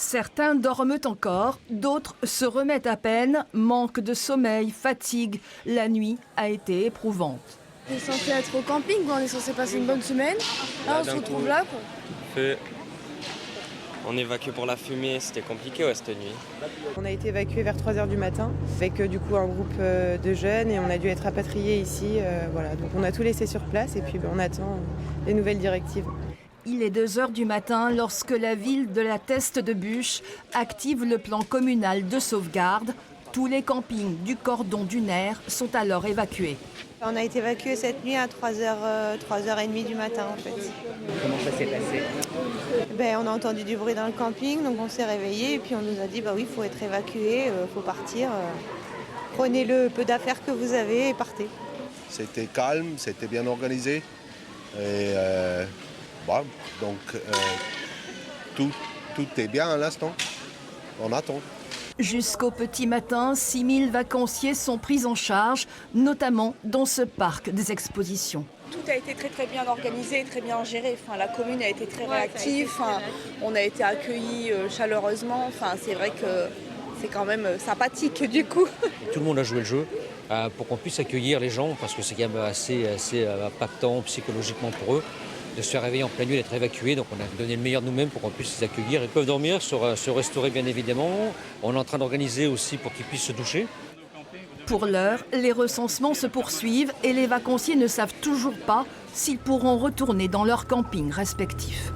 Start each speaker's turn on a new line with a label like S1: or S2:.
S1: Certains dorment encore, d'autres se remettent à peine, manque de sommeil, fatigue. La nuit a été éprouvante.
S2: On est censé être au camping, on est censé passer une bonne semaine. Là, on se retrouve là, quoi.
S3: On évacue pour la fumée, c'était compliqué cette nuit.
S4: On a été évacué vers 3h du matin avec du coup un groupe de jeunes et on a dû être rapatriés ici. Voilà. Donc on a tout laissé sur place et puis on attend les nouvelles directives.
S1: Il est 2h du matin lorsque la ville de la Teste-de-Buch active le plan communal de sauvegarde. Tous les campings du cordon dunaire sont alors évacués.
S5: On a été évacués cette nuit à 3h30 du matin en fait.
S6: Comment ça s'est passé?
S5: On a entendu du bruit dans le camping, donc on s'est réveillés et puis on nous a dit oui, il faut être évacué, il faut partir. Prenez le peu d'affaires que vous avez et partez.
S7: C'était calme, c'était bien organisé. Et tout est bien à l'instant. On attend.
S1: Jusqu'au petit matin, 6000 vacanciers sont pris en charge, notamment dans ce parc des expositions.
S8: Tout a été très bien organisé, très bien géré. La commune a été très réactive, on a été accueillis chaleureusement. C'est vrai que c'est quand même sympathique du coup.
S9: Tout le monde a joué le jeu pour qu'on puisse accueillir les gens parce que c'est quand même assez impactant psychologiquement pour eux de se faire réveiller en pleine nuit et d'être évacués. Donc on a donné le meilleur de nous-mêmes pour qu'on puisse les accueillir. Ils peuvent dormir, se restaurer bien évidemment. On est en train d'organiser aussi pour qu'ils puissent se doucher.
S1: Pour l'heure, les recensements se poursuivent et les vacanciers ne savent toujours pas s'ils pourront retourner dans leurs campings respectifs.